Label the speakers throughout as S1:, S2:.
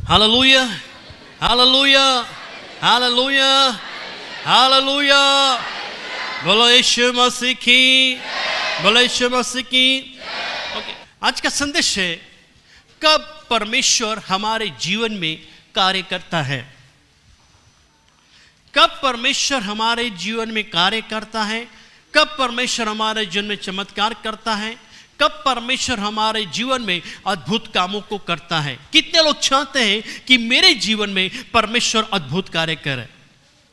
S1: Hallelujah, hallelujah, hallelujah, hallelujah. बोलो यीशु मसीह की, बोलो यीशु मसीह की। ओके, आज का संदेश है कब परमेश्वर हमारे जीवन में कार्य करता है। कब परमेश्वर हमारे जीवन में कार्य करता है, कब परमेश्वर हमारे जीवन में चमत्कार करता है, कब परमेश्वर हमारे जीवन में अद्भुत कामों को करता है। कितने लोग चाहते हैं कि मेरे जीवन में परमेश्वर अद्भुत कार्य करे?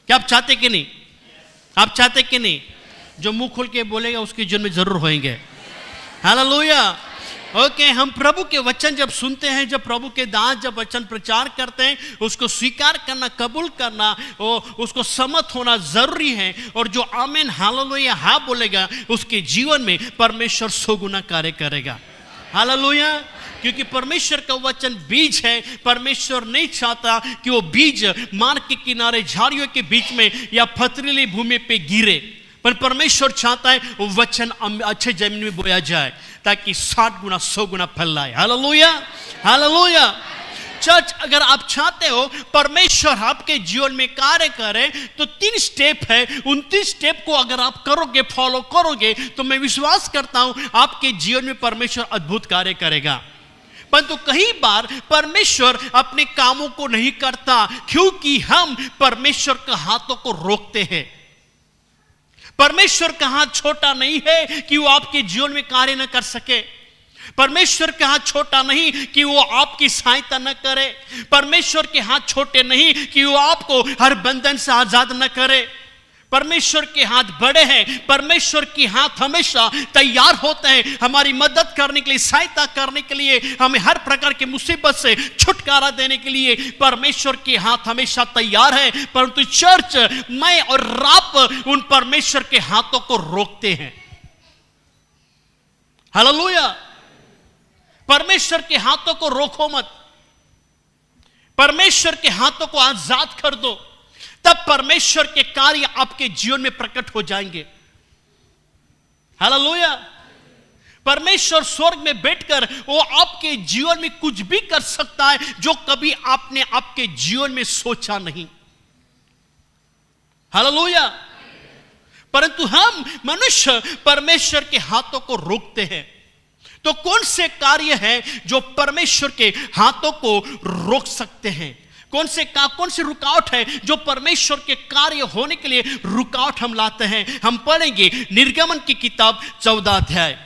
S1: क्या आप चाहते कि नहीं? आप चाहते कि नहीं? जो मुंह खोल के बोलेगा उसके जीवन में जरूर होंगे। हालेलुया। ओके, हम प्रभु के वचन जब सुनते हैं, जब प्रभु के दास जब वचन प्रचार करते हैं, उसको स्वीकार करना, कबूल करना, उसको सम्मत होना जरूरी है। और जो आमीन हालेलुया हाँ बोलेगा, उसके जीवन में परमेश्वर 100 गुना कार्य करेगा। हालेलुया। क्योंकि परमेश्वर का वचन बीज है। परमेश्वर नहीं चाहता कि वो बीज मार्ग के किनारे झाड़ियों के बीच में या पथरीली भूमि पे गिरे, पर परमेश्वर चाहता है वो वचन अच्छे जमीन में बोया जाए ताकि 60 गुना 100 गुना फल लाए। Hallelujah, hallelujah. चर्च, अगर आप चाहते हो परमेश्वर आपके जीवन में कार्य करे तो 3 स्टेप है। उन 3 स्टेप को अगर आप करोगे, फॉलो करोगे, तो मैं विश्वास करता हूं आपके जीवन में परमेश्वर अद्भुत कार्य करेगा। परंतु कई बार परमेश्वर अपने कामों को नहीं करता क्योंकि हम परमेश्वर के हाथों को रोकते हैं। परमेश्वर का हाथ छोटा नहीं है कि वो आपके जीवन में कार्य न कर सके। परमेश्वर का हाथ छोटा नहीं कि वो आपकी सहायता न करे। परमेश्वर के हाथ छोटे नहीं कि वो आपको हर बंधन से आजाद न करे। परमेश्वर के हाथ बड़े हैं। परमेश्वर के हाथ हमेशा तैयार होते हैं हमारी मदद करने के लिए, सहायता करने के लिए, हमें हर प्रकार की मुसीबत से छुटकारा देने के लिए परमेश्वर के हाथ हमेशा तैयार है। परंतु चर्च, मैं और आप उन परमेश्वर के हाथों को रोकते हैं। हालेलुया। परमेश्वर के हाथों को रोको मत, परमेश्वर के हाथों को आजाद कर दो, तब परमेश्वर के कार्य आपके जीवन में प्रकट हो जाएंगे। हालेलुया। परमेश्वर स्वर्ग में बैठकर वो आपके जीवन में कुछ भी कर सकता है जो कभी आपने आपके जीवन में सोचा नहीं। हालेलुया। परंतु हम मनुष्य परमेश्वर के हाथों को रोकते हैं। तो कौन से कार्य हैं जो परमेश्वर के हाथों को रोक सकते हैं? कौन से रुकावट है जो परमेश्वर के कार्य होने के लिए रुकावट हम लाते हैं? हम पढ़ेंगे निर्गमन की किताब 14 अध्याय।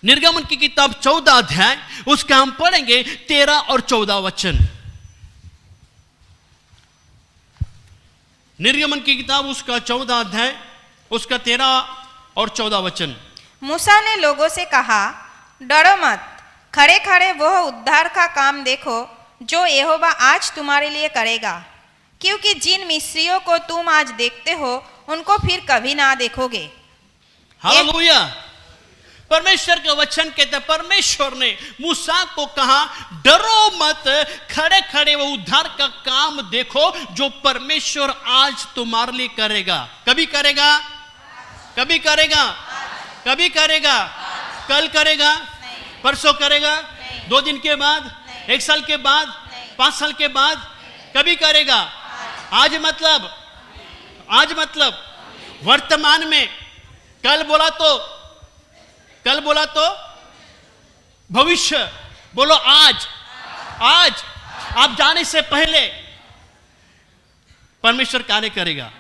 S1: निर्गमन की किताब 14 अध्याय, उसका हम पढ़ेंगे 13 और 14 वचन। निर्गमन की किताब उसका 14 अध्याय, उसका 13 और 14 वचन।
S2: मूसा ने लोगों से कहा, डरो मत, खड़े खड़े वह उद्धार का काम देखो जो यहोवा आज तुम्हारे लिए करेगा, क्योंकि जिन मिस्रियों को तुम आज देखते हो उनको फिर कभी ना देखोगे।
S1: हालेलुया। परमेश्वर का वचन कहता है, परमेश्वर ने मूसा को कहा, डरो मत, खड़े खड़े वो उद्धार का काम देखो जो परमेश्वर आज तुम्हारे लिए करेगा। कभी करेगा? कभी करेगा? कभी करेगा? कल करेगा? परसों करेगा? 2 दिन के बाद? 1 साल के बाद? 5 साल के बाद? कभी करेगा? आज मतलब, आज मतलब वर्तमान में। कल बोला तो भविष्य। बोलो आज। आज आप जाने से पहले परमेश्वर कार्य करेगा।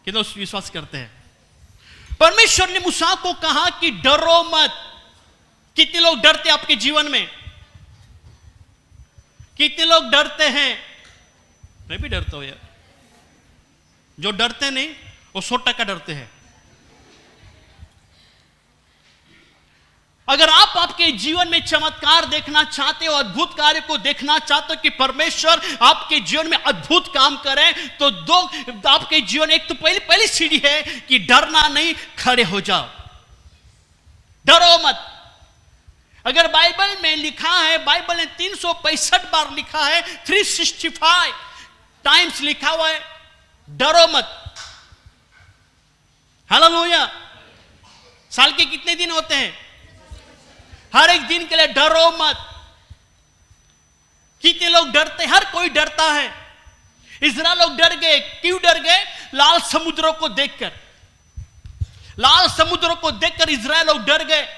S1: कितना विश्वास करते हैं? परमेश्वर ने मूसा को कहा कि डरो मत। कितने लोग डरते हैं आपके जीवन में? कितने लोग डरते हैं? मैं भी डरता हूं यार। जो डरते नहीं वो 100% डरते हैं। अगर आप आपके जीवन में चमत्कार देखना चाहते हो, अद्भुत कार्य को देखना चाहते हो कि परमेश्वर आपके जीवन में अद्भुत काम करे, तो आपके जीवन एक तो पहली सीढ़ी है कि डरना नहीं, खड़े हो जाओ। डरो मत। अगर बाइबल में लिखा है, बाइबल ने 365 बार लिखा है, 365 टाइम्स लिखा हुआ है, डरो मत। हालेलुया। साल के कितने दिन होते हैं? हर एक दिन के लिए डरो मत। कितने लोग डरते? हर कोई डरता है। इस्राएल लोग डर गए। क्यों डर गए? लाल समुद्रों को देखकर। लाल समुद्रों को देखकर इस्राएल लोग डर गए।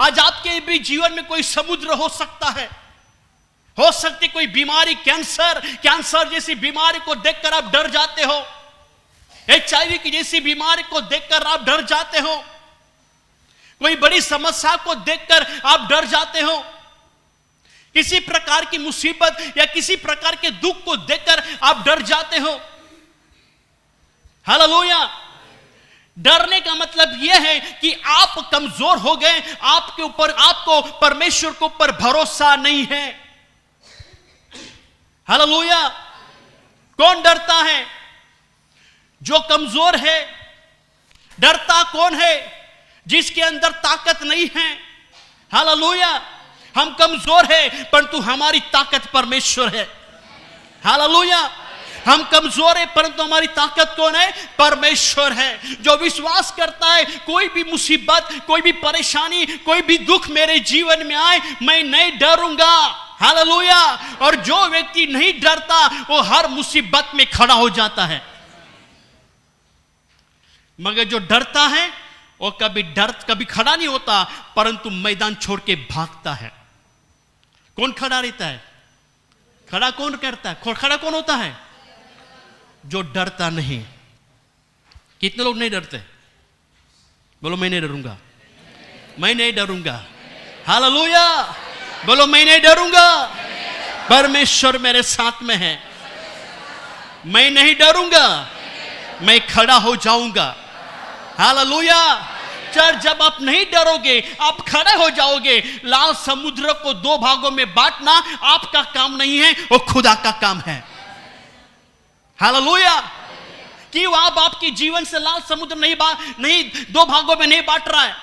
S1: आज आपके भी जीवन में कोई समुद्र हो सकता है। हो सकती कोई बीमारी, कैंसर जैसी बीमारी को देखकर आप डर जाते हो। HIV की जैसी बीमारी को देखकर आप डर जाते हो। कोई बड़ी समस्या को देखकर आप डर जाते हो। किसी प्रकार की मुसीबत या किसी प्रकार के दुख को देखकर आप डर जाते हो। हालेलुया। डरने का मतलब यह है कि आप कमजोर हो गए, आपके ऊपर, आपको परमेश्वर के ऊपर भरोसा नहीं है। हालेलुया। कौन डरता है? जो कमजोर है। डरता कौन है? जिसके अंदर ताकत नहीं है। हालेलुया। हम कमजोर है परंतु हमारी ताकत परमेश्वर है। हालेलुया। हम कमजोर है परंतु हमारी ताकत कौन है? परमेश्वर है। जो विश्वास करता है कोई भी मुसीबत, कोई भी परेशानी, कोई भी दुख मेरे जीवन में आए, मैं नहीं डरूंगा। हालेलुया। और जो व्यक्ति नहीं डरता वो हर मुसीबत में खड़ा हो जाता है। मगर जो डरता है वो कभी खड़ा नहीं होता परंतु मैदान छोड़ के भागता है। कौन खड़ा रहता है? खड़ा कौन करता है? खड़ा कौन होता है? जो डरता नहीं। कितने लोग नहीं डरते? बोलो मैं नहीं डरूंगा। मैं नहीं डरूंगा। हालेलुया। बोलो मैं नहीं डरूंगा। परमेश्वर मेरे साथ में है। मैं नहीं डरूंगा, मैं खड़ा हो जाऊंगा। हालेलुया। चर्च, जब आप नहीं डरोगे, आप खड़े हो जाओगे। लाल समुद्र को दो भागों में बांटना आपका काम नहीं है, वो खुदा का काम है। हालेलुया। क्यों आप आपके जीवन से लाल समुद्र नहीं दो भागों में नहीं बांट रहा है?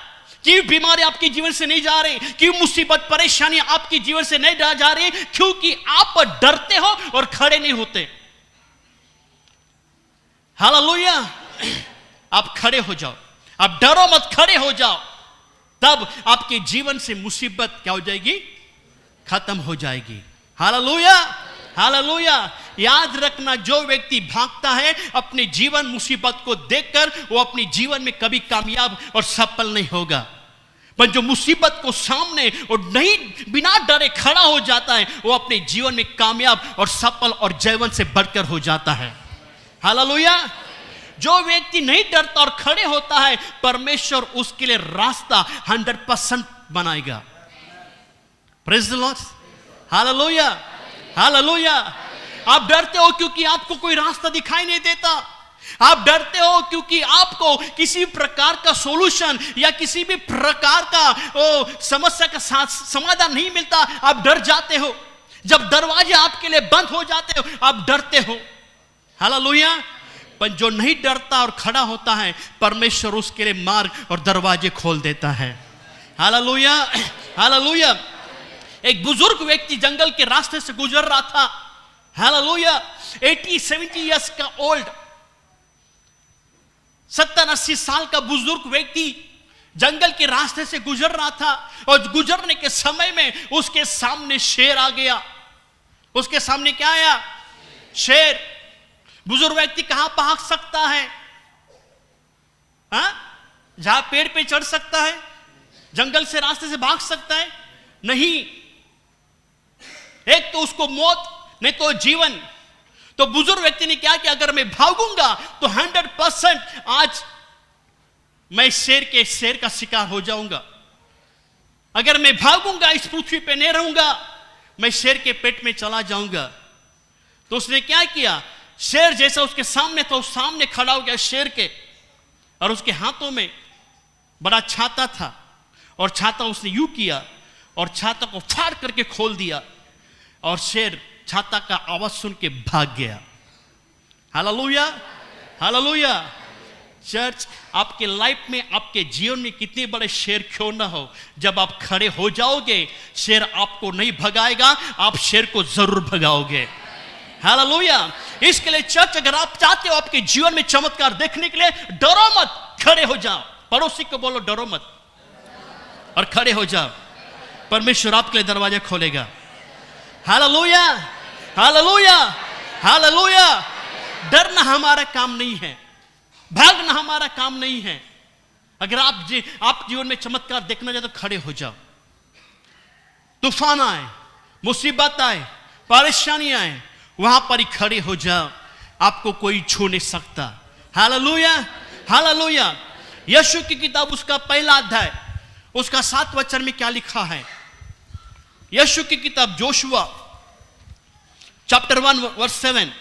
S1: क्यों बीमारी आपके जीवन से नहीं जा रही? क्यों मुसीबत, परेशानी आपके जीवन से नहीं जा रही? क्योंकि आप डरते हो और खड़े नहीं होते। हालेलुया। आप खड़े हो जाओ। आप डरो मत, खड़े हो जाओ। तब आपके जीवन से मुसीबत क्या हो जाएगी? खत्म हो जाएगी। हालेलुया। हालेलुया। याद रखना, जो व्यक्ति भागता है अपने जीवन मुसीबत को देखकर, वो अपने जीवन में कभी कामयाब और सफल नहीं होगा। पर जो मुसीबत को सामने और नहीं बिना डरे खड़ा हो जाता है, वो अपने जीवन में कामयाब और सफल और जयवंत से बढ़कर हो जाता है। हालेलुया। जो व्यक्ति नहीं डरता और खड़े होता है, परमेश्वर उसके लिए रास्ता 100% बनाएगा। Praise the Lord. Hallelujah. Hallelujah. आप डरते हो क्योंकि आपको कोई रास्ता दिखाई नहीं देता। आप डरते हो क्योंकि आपको किसी प्रकार का सॉल्यूशन या किसी भी प्रकार का समस्या का समाधान नहीं मिलता। आप डर जाते हो। जब दरवाजे आपके लिए बंद हो जाते हो, आप डरते हो। हालेलुया। पर जो नहीं डरता और खड़ा होता है, परमेश्वर उसके लिए मार्ग और दरवाजे खोल देता है। हालेलुया। हालेलुया। एक बुजुर्ग व्यक्ति जंगल के रास्ते से गुजर रहा था। हालेलुया। 80-70 इयर्स का ओल्ड, 70-80 साल का बुजुर्ग व्यक्ति जंगल के रास्ते से गुजर रहा था। और गुजरने के समय में उसके सामने शेर आ गया। उसके सामने क्या आया? शेर। बुजुर्ग व्यक्ति कहां भाग सकता है? जहां पेड़ पे चढ़ सकता है, जंगल से रास्ते से भाग सकता है? नहीं। एक तो उसको मौत, नहीं तो जीवन। तो बुजुर्ग व्यक्ति ने क्या किया? अगर मैं भागूंगा तो 100% आज मैं शेर का शिकार हो जाऊंगा। अगर मैं भागूंगा, इस पृथ्वी पे नहीं रहूंगा, मैं शेर के पेट में चला जाऊंगा। तो उसने क्या किया? शेर जैसा उसके सामने था, उस सामने खड़ा हो गया शेर के, और उसके हाथों में बड़ा छाता था। और छाता उसने यूं किया और छाता को फाड़ करके खोल दिया, और शेर छाता का आवाज सुन के भाग गया। हालेलुया। हालेलुया। चर्च, आपके लाइफ में, आपके जीवन में कितने बड़े शेर क्यों ना हो, जब आप खड़े हो जाओगे, शेर आपको नहीं भगाएगा, आप शेर को जरूर भगाओगे। हालेलुया। इसके लिए चर्च, अगर आप चाहते हो आपके जीवन में चमत्कार देखने के लिए, डरो मत, खड़े हो जाओ। पड़ोसी को बोलो डरो मत और खड़े हो जाओ, परमेश्वर आपके लिए दरवाजा खोलेगा। Hallelujah, hallelujah, hallelujah. डरना हमारा काम नहीं है, भागना हमारा काम नहीं है। अगर आप जीवन में चमत्कार देखना चाहते तो खड़े हो जाओ। तूफान आए, मुसीबत आए, परेशानी आए, वहां पर ही खड़े हो जाओ, आपको कोई छू नहीं सकता। Hallelujah, hallelujah. यीशु की किताब उसका पहला अध्याय उसका 7 वचन में क्या लिखा है? यीशु की किताब जोशुआ चैप्टर 1 वर्स 7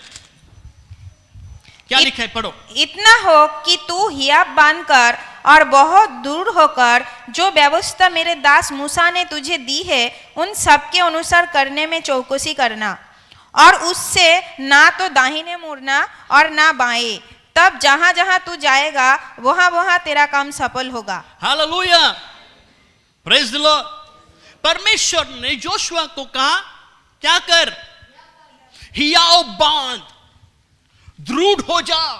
S1: क्या लिखा है? पढ़ो।
S2: इतना हो कि तू हियाब बांधकर और बहुत दूर होकर जो व्यवस्था मेरे दास मूसा ने तुझे दी है उन सब के अनुसार करने में चौकसी करना, और उससे ना तो दाहिने मुड़ना और ना बाएं, तब जहां जहां तू जाएगा वहां वहां तेरा काम सफल होगा।
S1: Hallelujah, praise the Lord. परमेश्वर ने जोशुआ को कहा क्या कर? हियाव बांध, दृढ़ हो जा,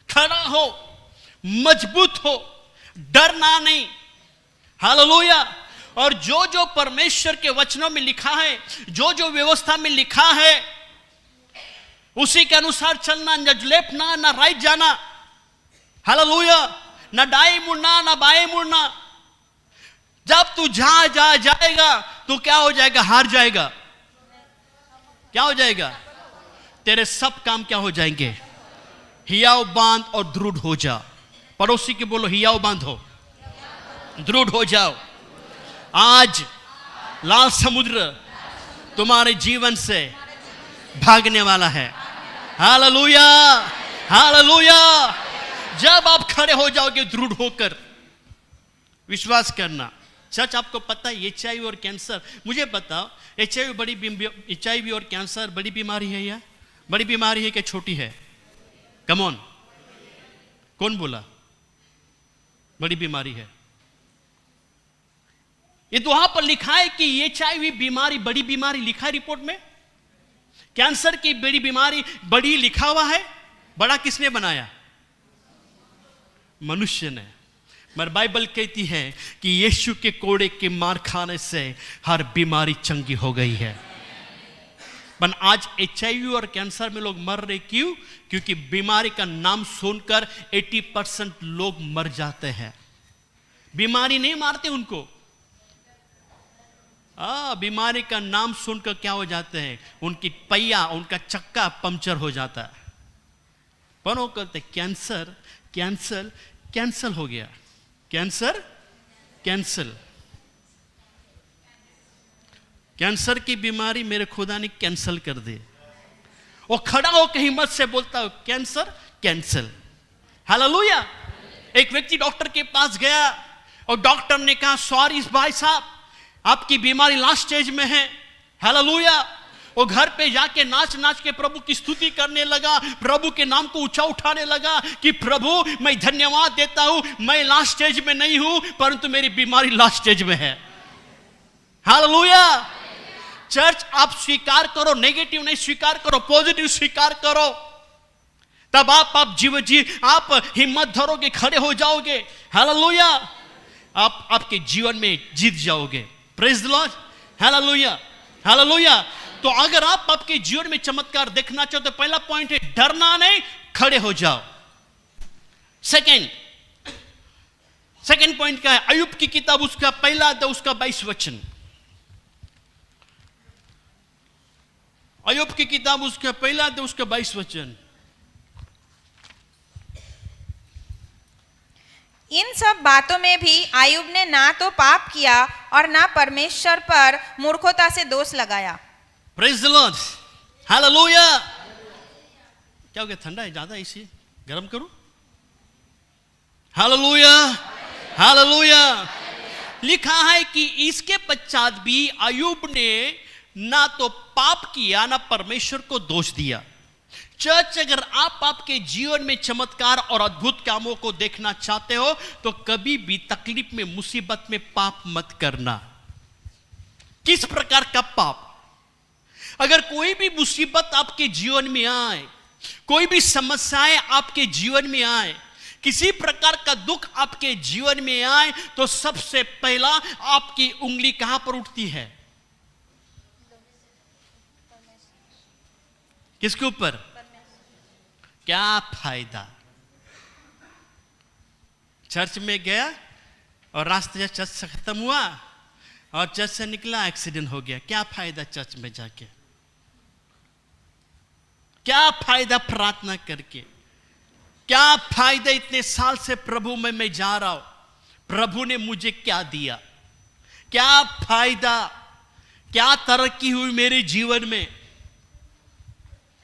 S1: खड़ा हो, मजबूत हो, डरना नहीं। हालेलुया। और जो जो परमेश्वर के वचनों में लिखा है, जो जो व्यवस्था में लिखा है, उसी के अनुसार चलना, न लेफ्ट ना राइट जाना। हालेलुया। न दाएं मुड़ना ना बाएं मुड़ना। जब तू जाएगा तो क्या हो जाएगा? हार जाएगा। क्या हो जाएगा? तेरे सब काम क्या हो जाएंगे? हियाव बांध और दृढ़ हो जा। पड़ोसी के बोलो हियाव बांधो, दृढ़ हो जाओ। आज लाल समुद्र तुम्हारे जीवन से भागने वाला है। Hallelujah, hallelujah. जब आप खड़े हो जाओगे दृढ़ होकर, विश्वास करना। सच आपको पता है HIV और कैंसर, मुझे बताओ HIV और कैंसर बड़ी बीमारी है या बड़ी बीमारी है कि छोटी है? कम ऑन, कौन बोला? बड़ी बीमारी है। ये तो वहां पर लिखा है कि HIV बीमारी बड़ी बीमारी लिखा है रिपोर्ट में। कैंसर की बड़ी बीमारी बड़ी लिखा हुआ है। बड़ा किसने बनाया? मनुष्य ने। मगर बाइबल कहती है कि यीशु के कोड़े के मार खाने से हर बीमारी चंगी हो गई है। पर आज HIV और कैंसर में लोग मर रहे क्यों? क्योंकि बीमारी का नाम सुनकर 80% लोग मर जाते हैं। बीमारी नहीं मारते उनको, बीमारी का नाम सुनकर क्या हो जाते हैं? उनकी पहिया, उनका चक्का पंक्चर हो जाता है। पर वो कहते कैंसर कैंसल कैंसल हो गया, कैंसर कैंसल। कैंसर की बीमारी मेरे खुदा ने कैंसल कर दी। वो खड़ा होकर हिम्मत से बोलता है कैंसर कैंसल। हालेलुया। एक व्यक्ति डॉक्टर के पास गया और डॉक्टर ने कहा सॉरी भाई साहब, आपकी बीमारी लास्ट स्टेज में है। हालेलुया। वो घर पे जाके नाच नाच के प्रभु की स्तुति करने लगा, प्रभु के नाम को ऊंचा उठाने लगा कि प्रभु मैं धन्यवाद देता हूं, मैं लास्ट स्टेज में नहीं हूं परंतु मेरी बीमारी लास्ट स्टेज में है। हालेलुया। चर्च आप स्वीकार करो, नेगेटिव नहीं स्वीकार करो, पॉजिटिव स्वीकार करो। तब आप आप हिम्मत धरोगे, खड़े हो जाओगे। हालेलुया। आप आपके जीवन में जीत जाओगे। Praise the Lord. Hallelujah, hallelujah. तो अगर आप आपके जीवन में चमत्कार देखना चाहते तो पहला पॉइंट है डरना नहीं, खड़े हो जाओ। सेकंड पॉइंट क्या है? अय्यूब की किताब उसका पहला अध्याय उसका 22 वचन। अय्यूब की किताब उसका पहला अध्याय उसका 22 वचन।
S2: इन सब बातों में भी अय्यूब ने ना तो पाप किया और ना परमेश्वर पर मूर्खता से दोष लगाया।
S1: Praise the Lord. हालेलुया। क्या हो गया? ठंडा है ज्यादा, इसी गर्म करूं? Hallelujah, hallelujah. लिखा है कि इसके पश्चात भी अय्यूब ने ना तो पाप किया ना परमेश्वर को दोष दिया। चर्च, अगर आप आपके जीवन में चमत्कार और अद्भुत कामों को देखना चाहते हो तो कभी भी तकलीफ में, मुसीबत में पाप मत करना। किस प्रकार का पाप? अगर कोई भी मुसीबत आपके जीवन में आए, कोई भी समस्याएं आपके जीवन में आए, किसी प्रकार का दुख आपके जीवन में आए तो सबसे पहला आपकी उंगली कहां पर उठती है? किसके ऊपर? क्या फायदा? चर्च में गया और रास्ते से चर्च से खत्म हुआ और चर्च से निकला, एक्सीडेंट हो गया। क्या फायदा चर्च में जाके? क्या फायदा प्रार्थना करके? क्या फायदा इतने साल से प्रभु में मैं जा रहा हूं, प्रभु ने मुझे क्या दिया? क्या फायदा? क्या तरक्की हुई मेरे जीवन में?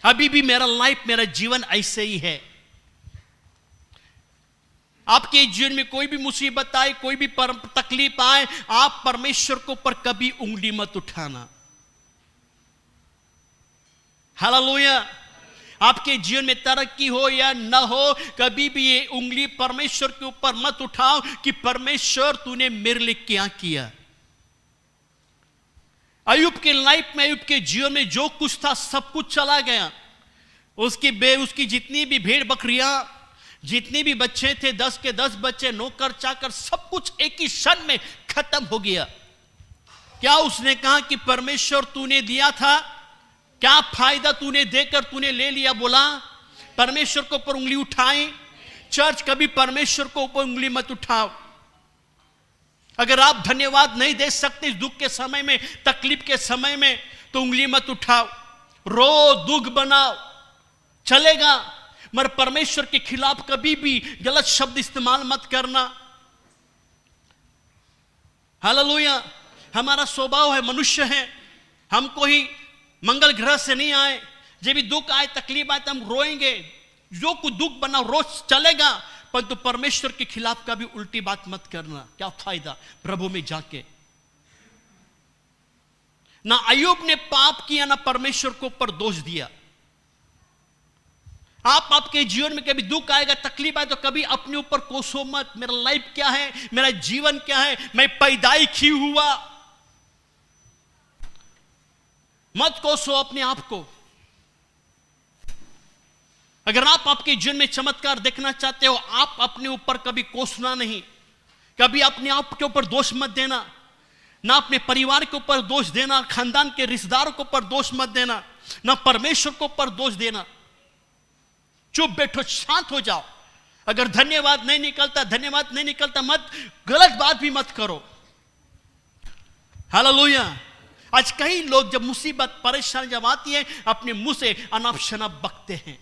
S1: अभी भी मेरा लाइफ, मेरा जीवन ऐसे ही है। आपके जीवन में कोई भी मुसीबत आए, कोई भी तकलीफ आए, आप परमेश्वर के ऊपर कभी उंगली मत उठाना। हालेलुया। आपके जीवन में तरक्की हो या न हो, कभी भी ये उंगली परमेश्वर के ऊपर मत उठाओ कि परमेश्वर तूने मेरे लिए क्या किया। अय्यूब के लाइफ में, अय्यूब के जीवन में जो कुछ था सब कुछ चला गया। उसकी जितनी भी भेड़ बकरियां, जितने भी बच्चे थे, 10 के 10 बच्चे, नौकर चाकर, सब कुछ एक ही क्षण में खत्म हो गया। क्या उसने कहा कि परमेश्वर तूने दिया था, क्या फायदा तूने देकर तूने ले लिया? बोला परमेश्वर के ऊपर उंगली उठाए। चर्च, कभी परमेश्वर को ऊपर उंगली मत उठाओ। अगर आप धन्यवाद नहीं दे सकते इस दुख के समय में, तकलीफ के समय में, तो उंगली मत उठाओ। रो, दुख बनाओ, चलेगा, मगर परमेश्वर के खिलाफ कभी भी गलत शब्द इस्तेमाल मत करना। हालेलुया। हमारा स्वभाव है, मनुष्य है, हम कोई मंगल ग्रह से नहीं आए। जब भी दुख आए, तकलीफ आए तो हम रोएंगे। जो कुछ दुख बना रोज चलेगा, परंतु परमेश्वर के खिलाफ कभी उल्टी बात मत करना। क्या फायदा प्रभु में जाके? ना अय्यूब ने पाप किया, ना परमेश्वर को ऊपर दोष दिया। आपके जीवन में कभी दुख आएगा, तकलीफ आए तो कभी अपने ऊपर कोसो मत। मेरा लाइफ क्या है, मेरा जीवन क्या है, मैं पैदाई क्यों हुआ? मत कोसो अपने आप को। अगर आप आपके जीवन में चमत्कार देखना चाहते हो, आप अपने ऊपर कभी कोसना नहीं, कभी अपने आप के ऊपर दोष मत देना, ना अपने परिवार के ऊपर दोष देना, खानदान के रिश्तेदारों के ऊपर दोष मत देना, ना परमेश्वर के ऊपर दोष देना। चुप बैठो, शांत हो जाओ। अगर धन्यवाद नहीं निकलता मत, गलत बात भी मत करो। हालेलुया। आज कई लोग जब मुसीबत, परेशानी जब आती है, अपने मुंह से अनाप शनाप बकते हैं।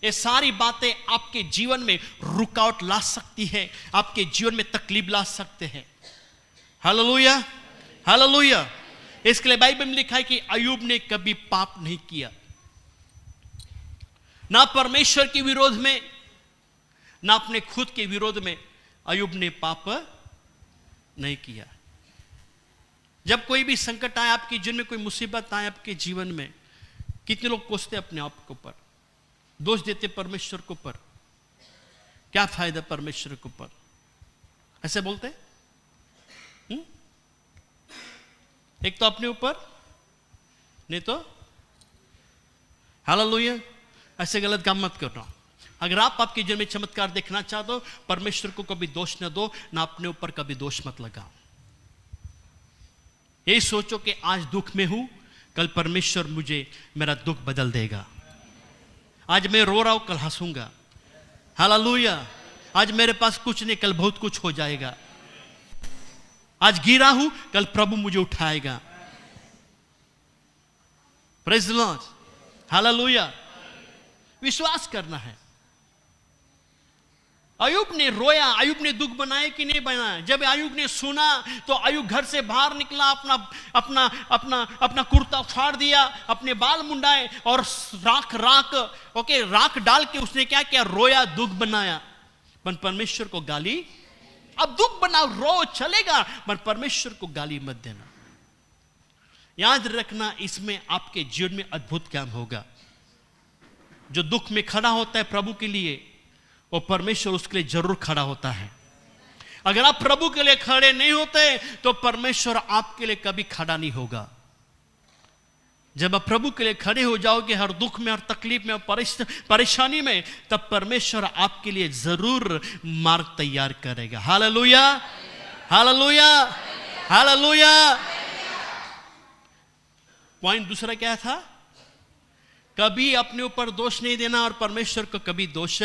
S1: ये सारी बातें आपके जीवन में रुकावट ला सकती है, आपके जीवन में तकलीफ ला सकते हैं। Hallelujah, hallelujah. इसके लिए बाइबल में लिखा है कि अय्यूब ने कभी पाप नहीं किया, ना परमेश्वर के विरोध में, ना अपने खुद के विरोध में अय्यूब ने पाप नहीं किया। जब कोई भी संकट आए आपके जीवन में, कोई मुसीबत आए आपके जीवन में, कितने लोग कोसते अपने आप के ऊपर, दोष देते परमेश्वर के ऊपर। क्या फायदा परमेश्वर के ऊपर? ऐसे बोलते एक तो अपने ऊपर, नहीं तो हालेलुया। ऐसे गलत काम मत करना। अगर आप आपके जीवन में चमत्कार देखना चाहते हो, परमेश्वर को कभी दोष न दो, ना अपने ऊपर कभी दोष मत लगाओ। यही सोचो कि आज दुख में हूं, कल परमेश्वर मुझे मेरा दुख बदल देगा। आज मैं रो रहा हूं, कल हंसूंगा। हालेलुया। आज मेरे पास कुछ नहीं, कल बहुत कुछ हो जाएगा। आज गिरा हूं, कल प्रभु मुझे उठाएगा। Praise the Lord. हालेलुया। विश्वास करना है। अय्यूब ने रोया, अय्यूब ने दुख बनाया कि नहीं बनाया? जब अय्यूब ने सुना तो अय्यूब घर से बाहर निकला, अपना कुर्ता फाड़ दिया, अपने बाल मुंडाए और राख डाल के उसने क्या किया? रोया, दुख बनाया। पर परमेश्वर को गाली, अब दुख बनाओ, रो, चलेगा, पर परमेश्वर को गाली मत देना। याद रखना, इसमें आपके जीवन में अद्भुत काम होगा। जो दुख में खड़ा होता है प्रभु के लिए, वो परमेश्वर उसके लिए जरूर खड़ा होता है। अगर आप प्रभु के लिए खड़े नहीं होते तो परमेश्वर आपके लिए कभी खड़ा नहीं होगा। जब आप प्रभु के लिए खड़े हो जाओगे हर दुख में, हर तकलीफ में, परेशानी में, तब परमेश्वर आपके लिए जरूर मार्ग तैयार करेगा। Hallelujah, hallelujah, hallelujah. पॉइंट दूसरा क्या था? कभी अपने ऊपर दोष नहीं देना और परमेश्वर को कभी दोष।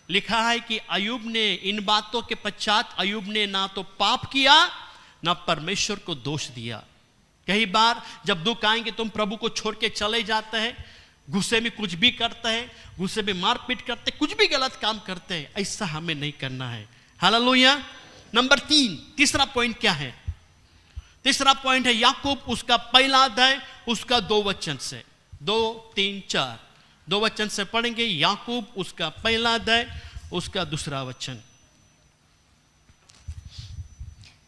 S1: लिखा है कि अय्यूब ने इन बातों के पश्चात अय्यूब ने ना तो पाप किया ना परमेश्वर को दोष दिया। कई बार जब दुख आएंगे तुम प्रभु को छोड़ के चले जाते हैं, गुस्से में कुछ भी करते हैं, गुस्से में मारपीट करते, कुछ भी गलत काम करते हैं। ऐसा हमें नहीं करना है। हालेलुया। नंबर 3, तीसरा पॉइंट क्या है? तीसरा पॉइंट है याकूब उसका पहला अध्याय उसका 2 वचन से, 2, 3, 4 2 वचन से पढ़ेंगे। याकूब उसका पहला अध्याय उसका दूसरा वचन।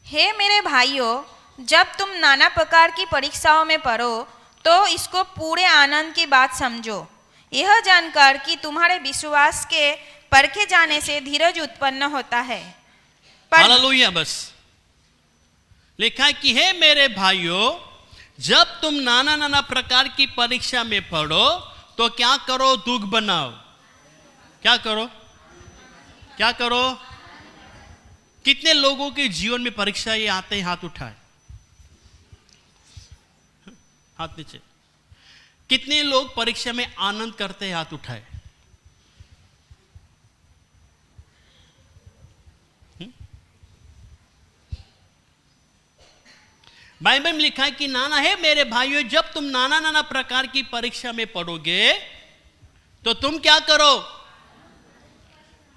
S2: हे मेरे भाइयों, जब तुम नाना प्रकार की परीक्षाओं में पड़ो तो इसको पूरे आनंद की बात समझो, यह जानकर कि तुम्हारे विश्वास के परखे जाने से धीरज उत्पन्न होता है।
S1: हालेलुया। बस लिखा है कि हे मेरे भाइयों, जब तुम नाना नाना प्रकार की परीक्षा में पढ़ो तो क्या करो? दुख बनाओ। क्या करो? क्या करो? कितने लोगों के जीवन में परीक्षा ये आते हैं? हाथ उठाए, हाथ नीचे। कितने लोग परीक्षा में आनंद करते हैं? हाथ उठाए। बाइबल में लिखा है कि नाना है मेरे भाइयों, जब तुम नाना नाना प्रकार की परीक्षा में पढ़ोगे तो तुम क्या करो?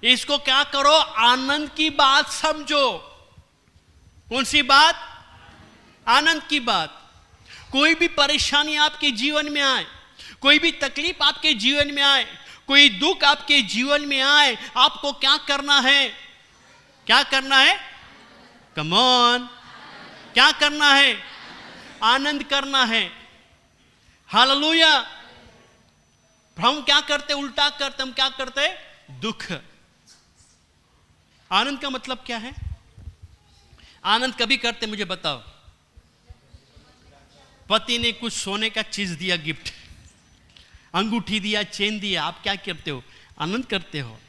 S1: इसको क्या करो? आनंद की बात समझो। कौन सी बात? आनंद की बात। कोई भी परेशानी आपके जीवन में आए, कोई भी तकलीफ आपके जीवन में आए, कोई दुख आपके जीवन में आए, आपको क्या करना है? क्या करना है? कम ऑन, क्या करना है? आनंद करना है। हालेलुया। हम क्या करते? उल्टा करते। हम क्या करते? दुख। आनंद का मतलब क्या है? आनंद कभी करते? मुझे बताओ। पति ने कुछ सोने का चीज दिया, गिफ्ट, अंगूठी दिया, चेन दिया, आप क्या करते हो? आनंद करते हो।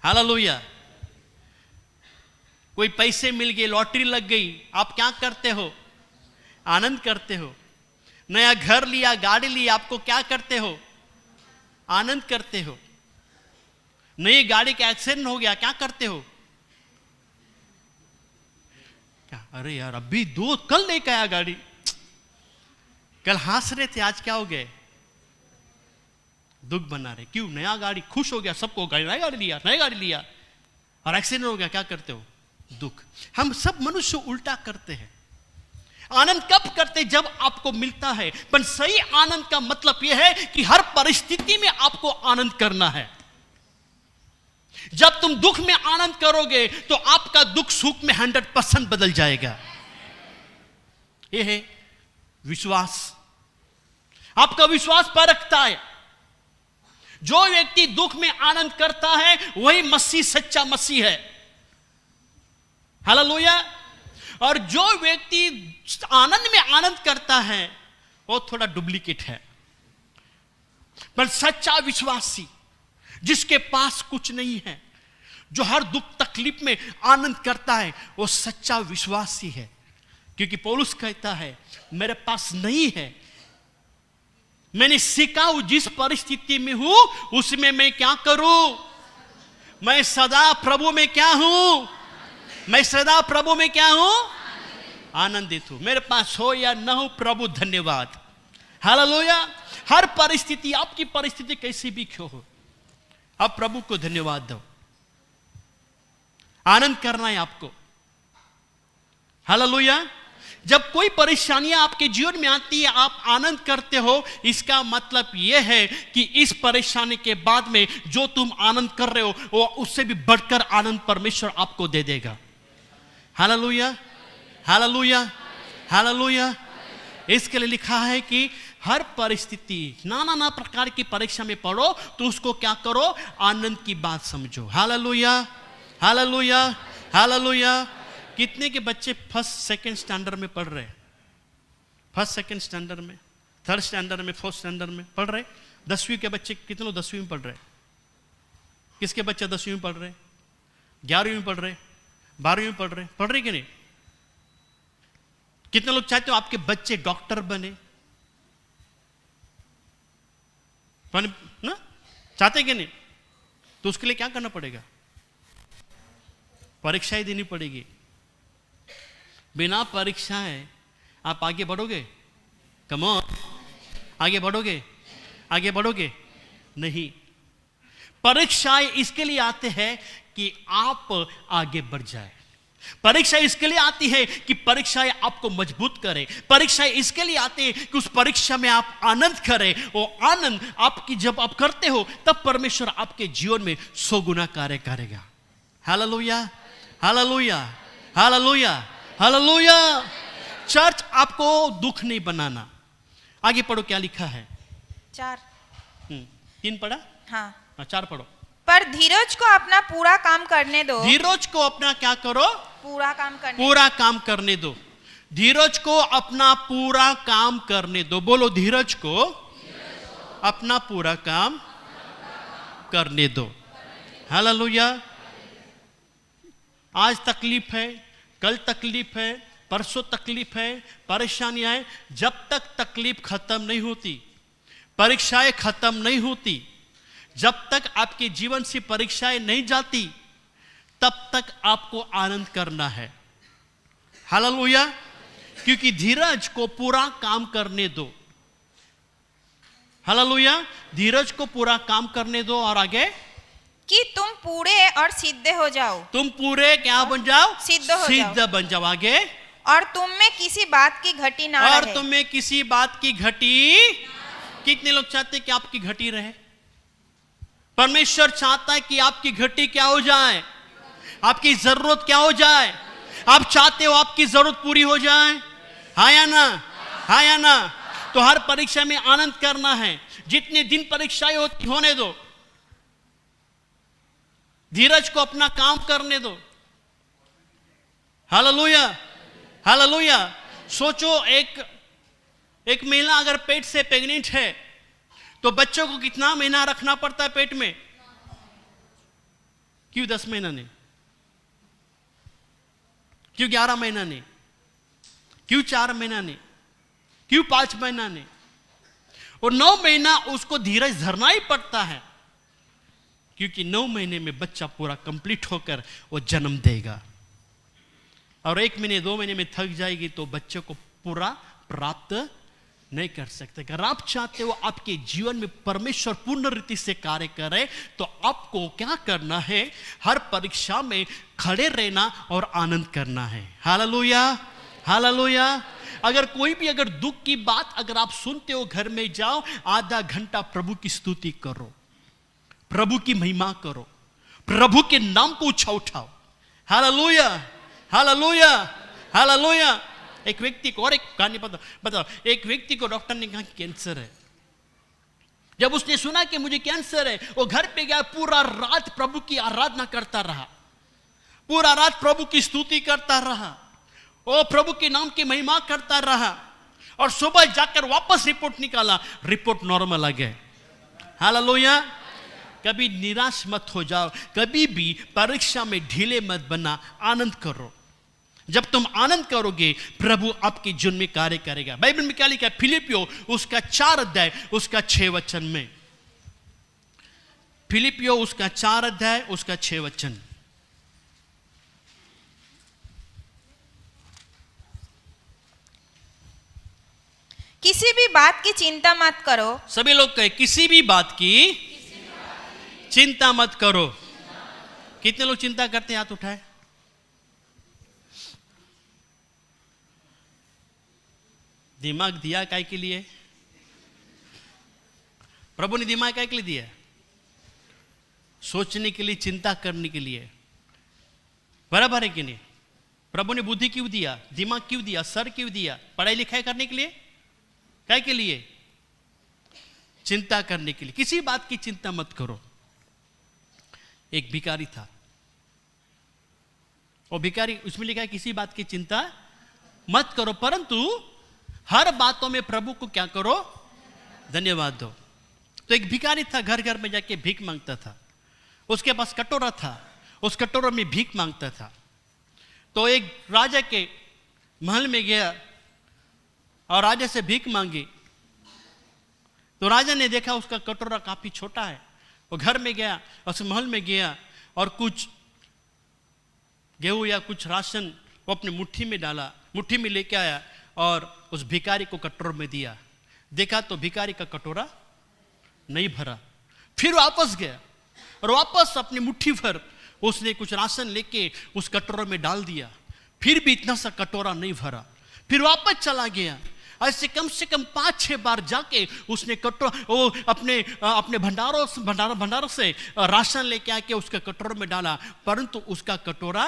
S1: हालेलुया। कोई पैसे मिल गए, लॉटरी लग गई, आप क्या करते हो? आनंद करते हो। नया घर लिया, गाड़ी लिया, आपको क्या करते हो? आनंद करते हो। नई गाड़ी का एक्सीडेंट हो गया, क्या करते हो? क्या? अरे यार अभी कल लेकर आया गाड़ी, कल हंस रहे थे, आज क्या हो गए? दुख बना रहे। क्यों? नया गाड़ी, खुश हो गया, सबको नया गाड़ी लिया, नया गाड़ी लिया, और एक्सीडेंट हो गया, क्या करते हो? दुख। हम सब मनुष्य उल्टा करते हैं। आनंद कब करते? जब आपको मिलता है। पर सही आनंद का मतलब यह है कि हर परिस्थिति में आपको आनंद करना है। जब तुम दुख में आनंद करोगे तो आपका दुख सुख में 100% बदल जाएगा। यह है विश्वास। आपका विश्वास परखता है। जो व्यक्ति दुख में आनंद करता है वही मसीह, सच्चा मसीह है। हालेलुया। और जो व्यक्ति आनंद में आनंद करता है वो थोड़ा डुप्लीकेट है। पर सच्चा विश्वासी जिसके पास कुछ नहीं है, जो हर दुख तकलीफ में आनंद करता है, वो सच्चा विश्वासी है। क्योंकि पौलुस कहता है मेरे पास नहीं है, मैंने सीखा हूं जिस परिस्थिति में हूं उसमें मैं क्या करूं? मैं सदा प्रभु में क्या हूं? मैं सदा प्रभु में क्या हूं? आनंदित हूं। मेरे पास हो या न हो, प्रभु धन्यवाद। हालेलुया। हर परिस्थिति, आपकी परिस्थिति कैसी भी क्यों हो, आप प्रभु को धन्यवाद दो। आनंद करना है आपको। हालेलुया। जब कोई परेशानियां आपके जीवन में आती है, आप आनंद करते हो, इसका मतलब यह है कि इस परेशानी के बाद में जो तुम आनंद कर रहे हो वो उससे भी बढ़कर आनंद परमेश्वर आपको दे देगा। Hallelujah, hallelujah, hallelujah. इसके लिए लिखा है कि हर परिस्थिति, नाना प्रकार की परीक्षा में पढ़ो तो उसको क्या करो? आनंद की बात समझो। Hallelujah, hallelujah, hallelujah. कितने के बच्चे फर्स्ट सेकंड स्टैंडर्ड में पढ़ रहे हैं? फर्स्ट सेकंड स्टैंडर्ड में, थर्ड स्टैंडर्ड में, फोर्थ स्टैंडर्ड में पढ़ रहे। 10वीं के बच्चे कितने लोग 10वीं में पढ़ रहे? किसके बच्चे 10वीं में पढ़ रहे? 11वीं में पढ़ रहे? 12वीं में पढ़ रहे कि नहीं? कितने लोग चाहते हो आपके बच्चे डॉक्टर बने? ना चाहते कि नहीं? तो उसके लिए क्या करना पड़ेगा? परीक्षाएं देनी पड़ेगी। बिना परीक्षाएं आप आगे बढ़ोगे? कम ऑन, आगे बढ़ोगे? आगे बढ़ोगे नहीं। परीक्षाएं इसके लिए आते हैं कि आप आगे बढ़ जाए। परीक्षा इसके लिए आती है कि परीक्षाएं आपको मजबूत करे। परीक्षाएं इसके लिए आती है कि उस परीक्षा में आप आनंद करें। वो आनंद आपकी जब आप करते हो तब परमेश्वर आपके जीवन में 100 गुना कार्य करेगा। Hallelujah, hallelujah, hallelujah, hallelujah. Church आपको दुख नहीं बनाना। आगे पढ़ो, क्या लिखा है?
S2: 4।
S1: 3 पढ़ा?
S2: हाँ,
S1: 4 पढ़ो।
S2: पर धीरज को अपना पूरा काम करने दो।
S1: धीरज को अपना क्या करो?
S2: पूरा काम करने
S1: पूरा काम करने दो। धीरज को अपना पूरा काम करने दो। बोलो, धीरज को अपना पूरा काम करने दो। हालेलुया। आज तकलीफ है, कल तकलीफ है, परसों तकलीफ है, परेशानियां है। जब तक तकलीफ खत्म नहीं होती, परीक्षाएं खत्म नहीं होती, जब तक आपके जीवन से परीक्षाएं नहीं जाती, तब तक आपको आनंद करना है। हालेलुया। क्योंकि धीरज को पूरा काम करने दो। हालेलुया। धीरज को पूरा काम करने दो। और आगे
S2: कि तुम पूरे और सिद्ध हो जाओ।
S1: तुम पूरे क्या बन जाओ?
S2: सिद्ध हो जाओ।
S1: सिद्ध बन जाओ। आगे
S2: और तुम में किसी बात की घटी ना
S1: और
S2: रहे।
S1: तुम में किसी बात की घटी। कितने लोग चाहते हैं कि आपकी घटी रहे? परमेश्वर चाहता है कि आपकी घटी क्या हो जाए? आपकी जरूरत क्या हो जाए? आप चाहते हो आपकी जरूरत पूरी हो जाए? हाँ या ना? हाँ या ना? तो हर परीक्षा में आनंद करना है। जितने दिन परीक्षाएं होने दो, धीरज को अपना काम करने दो। Hallelujah, hallelujah. सोचो, एक महिला अगर पेट से प्रेग्नेंट है तो बच्चों को कितना महीना रखना पड़ता है पेट में? क्यों 10 महीना नहीं? क्यों 11 महीना नहीं? क्यों 4 महीना नहीं? क्यों 5 महीना नहीं? और 9 महीना उसको धीरज धरना ही पड़ता है, क्योंकि 9 महीने में बच्चा पूरा कंप्लीट होकर वो जन्म देगा। और 1 महीने 2 महीने में थक जाएगी तो बच्चे को पूरा प्राप्त नहीं कर सकते। अगर आप चाहते हो आपके जीवन में परमेश्वर पूर्ण रीति से कार्य करे, तो आपको क्या करना है? हर परीक्षा में खड़े रहना और आनंद करना है। Hallelujah, hallelujah. अगर कोई भी अगर दुख की बात अगर आप सुनते हो, घर में जाओ, आधा घंटा प्रभु की स्तुति करो, प्रभु की महिमा करो, प्रभु के नाम को ऊंचा उठाओ। Hallelujah, hallelujah, hallelujah. एक व्यक्ति को, और एक कहानी बताओ, एक व्यक्ति को डॉक्टर ने कहा कि कैंसर है। जब उसने सुना कि मुझे कैंसर है, वो घर पे गया, पूरा रात प्रभु की आराधना करता रहा, पूरा रात प्रभु की स्तुति करता रहा, वो प्रभु के नाम की महिमा करता रहा, और सुबह जाकर वापस रिपोर्ट निकाला, रिपोर्ट नॉर्मल आ गया। हालेलुया। कभी निराश मत हो जाओ, कभी भी परीक्षा में ढीले मत बना, आनंद करो। जब तुम आनंद करोगे, प्रभु आपके जीवन में कार्य करेगा। बाइबल में क्या लिखा है? फिलिपियो उसका 4 अध्याय उसका 6 वचन में। फिलिपियो उसका 4 अध्याय उसका 6 वचन।
S2: किसी भी बात की चिंता मत करो।
S1: सभी लोग कहे, किसी भी बात की चिंता मत करो। कितने लोग चिंता करते हैं? हाथ उठाए। दिमाग दिया काय के लिए? प्रभु ने दिमाग काय के लिए दिया? सोचने के लिए, चिंता करने के लिए। बराबर है कि नहीं? प्रभु ने बुद्धि क्यों दिया? दिमाग क्यों दिया? सर क्यों दिया? पढ़ाई लिखाई करने के लिए? काय के लिए? चिंता करने के लिए। किसी बात की चिंता मत करो। एक भिखारी था, और भिखारी उसमें लिखा है किसी बात की चिंता मत करो, परंतु हर बातों में प्रभु को क्या करो, धन्यवाद दो। तो एक भिखारी था, घर घर में जाके भीख मांगता था। उसके पास कटोरा था, उस कटोरा में भीख मांगता था। तो एक राजा के महल में गया और राजा से भीख मांगी। तो राजा ने देखा उसका कटोरा काफी छोटा है। वो घर में गया, उस महल में गया और कुछ गेहूं या कुछ राशन वो अपने मुट्ठी में डाला, मुट्ठी में लेके आया और उस भिखारी को कटोरे में दिया। देखा तो भिखारी का कटोरा नहीं भरा। फिर वापस गया और वापस अपनी मुट्ठी भर उसने कुछ राशन लेके उस कटोरे में डाल दिया। फिर भी इतना सा कटोरा नहीं भरा। फिर वापस चला गया। ऐसे कम से कम 5-6 बार जाके उसने कटोरा वो अपने भंडारों से राशन लेके आके उसका कटोरे में डाला, परंतु उसका कटोरा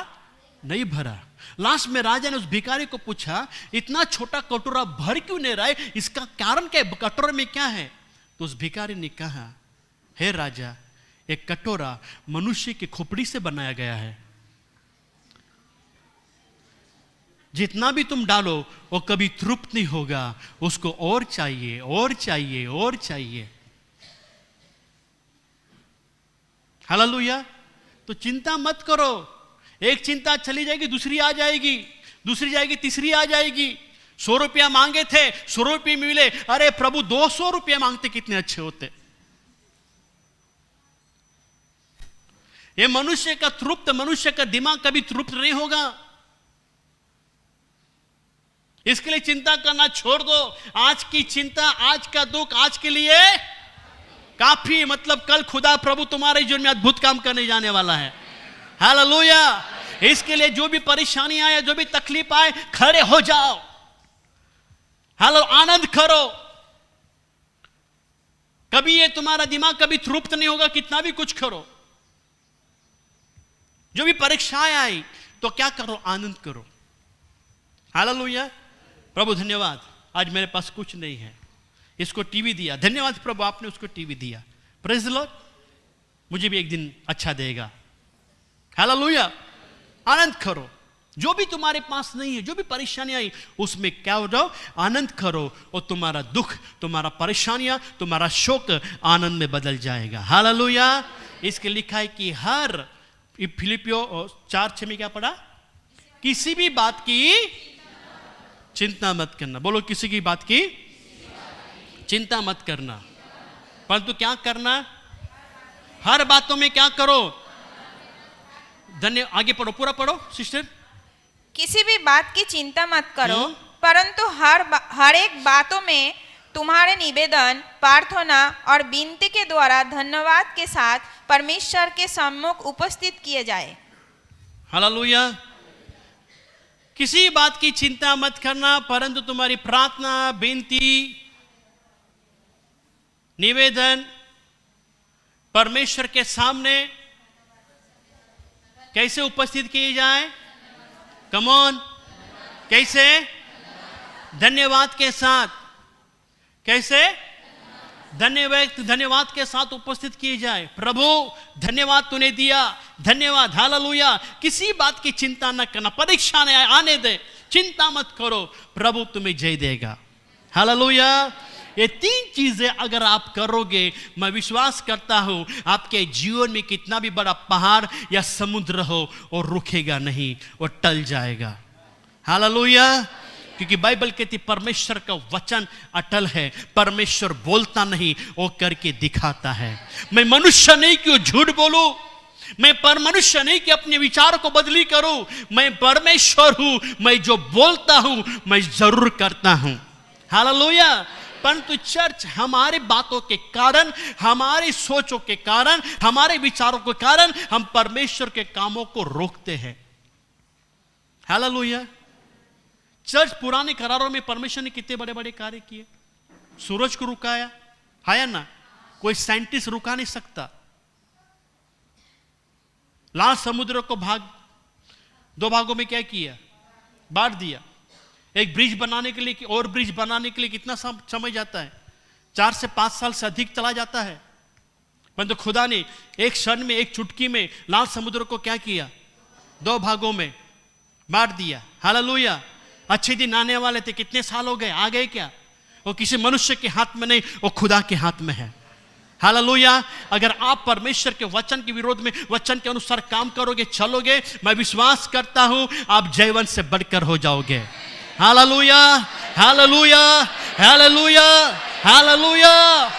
S1: नहीं भरा। लास्ट में राजा ने उस भिखारी को पूछा, इतना छोटा कटोरा भर क्यों नहीं रहा है, इसका कारण क्या है, कटोरे में क्या है? तो उस भिखारी ने कहा, हे राजा, एक कटोरा मनुष्य की खोपड़ी से बनाया गया है। जितना भी तुम डालो वो कभी तृप्त नहीं होगा, उसको और चाहिए, और चाहिए, और चाहिए। हालेलुया। तो चिंता मत करो, एक चिंता चली जाएगी, दूसरी आ जाएगी, दूसरी जाएगी, तीसरी आ जाएगी। 100 रुपया मांगे थे, 100 रुपये मिले, अरे प्रभु 200 रुपया मांगते कितने अच्छे होते। ये मनुष्य का दिमाग कभी तृप्त नहीं होगा। इसके लिए चिंता करना छोड़ दो। आज की चिंता, आज का दुख आज के लिए काफी, मतलब कल खुदा प्रभु तुम्हारे जीवन में अद्भुत काम करने जाने वाला है। हालेलुया। इसके लिए जो भी परेशानी आए, जो भी तकलीफ आए, खड़े हो जाओ। हालो, आनंद करो। कभी ये तुम्हारा दिमाग कभी तृप्त नहीं होगा, कितना भी कुछ करो। जो भी परीक्षाएं आई तो क्या करो, आनंद करो। हालेलुया। प्रभु धन्यवाद, आज मेरे पास कुछ नहीं है, इसको टीवी दिया, धन्यवाद प्रभु आपने उसको टीवी दिया। प्रेज द लॉर्ड, मुझे भी एक दिन अच्छा देगा। हालेलुया। आनंद करो। जो भी तुम्हारे पास नहीं है, जो भी परेशानी आई, उसमें क्या हो जाओ, आनंद करो, और तुम्हारा दुख, तुम्हारा परेशानियां, तुम्हारा शोक आनंद में बदल जाएगा। हालेलुया। इसके लिखा है कि हर, फिलिपियो 4:6 में क्या पढ़ा, किसी भी बात की चिंता मत करना। बोलो, किसी की बात की चिंता मत करना, परंतु क्या करना, हर बातों में क्या करो, आगे पढ़ो, पूरा पढ़ो सिस्टर।
S2: किसी भी बात की चिंता मत करो, परंतु हर एक बातों में तुम्हारे निवेदन, प्रार्थना और विनती के द्वारा धन्यवाद के साथ परमेश्वर के सम्मुख उपस्थित किए जाए।
S1: हालेलुया। किसी बात की चिंता मत करना, परंतु तुम्हारी प्रार्थना, विनती, निवेदन परमेश्वर के सामने कैसे उपस्थित किए जाए, कम ऑन, कैसे, धन्यवाद के साथ। कैसे, धन्यवाद के साथ उपस्थित किए जाए। प्रभु धन्यवाद तूने दिया, धन्यवाद। हालेलुया। किसी बात की चिंता न करना, परीक्षा ने आने दे, चिंता मत करो, प्रभु तुम्हें जय देगा। हालेलुया। ये 3 चीजें अगर आप करोगे, मैं विश्वास करता हूं आपके जीवन में कितना भी बड़ा पहाड़ या समुद्र हो और रुकेगा नहीं, वो टल जाएगा। हालेलुया। क्योंकि बाइबल कहती परमेश्वर का वचन अटल है, परमेश्वर बोलता नहीं, वो करके दिखाता है। मैं मनुष्य नहीं कि झूठ बोलूं, मैं पर मनुष्य नहीं कि अपने विचारों को बदली करूं, मैं परमेश्वर हूं, मैं जो बोलता हूं मैं जरूर करता हूं। हालेलुया। परंतु चर्च हमारी बातों के कारण, हमारी सोचों के कारण, हमारे विचारों के कारण हम परमेश्वर के कामों को रोकते हैं। हालेलुया। चर्च पुराने करारों में परमेश्वर ने कितने बड़े बड़े कार्य किए। सूरज को रुकाया, है ना, कोई साइंटिस्ट रुका नहीं सकता। लाल समुद्र को 2 भागों में क्या किया, बांट दिया। एक ब्रिज बनाने के लिए और ब्रिज बनाने के लिए कितना समय जाता है, 4 से 5 साल से अधिक चला जाता है। परंतु खुदा ने एक क्षण में, एक चुटकी में लाल समुद्र को क्या किया, 2 भागों में बांट दिया। हालेलुया। अच्छे दिन आने वाले थे, कितने साल हो गए, आ गए क्या? वो किसी मनुष्य के हाथ में नहीं, वो खुदा के हाथ में है। हालेलुया। अगर आप परमेश्वर के वचन के विरोध में, वचन के अनुसार काम करोगे, चलोगे, मैं विश्वास करता हूं आप जयवंत से बढ़कर हो जाओगे। Hallelujah, hallelujah, hallelujah, hallelujah.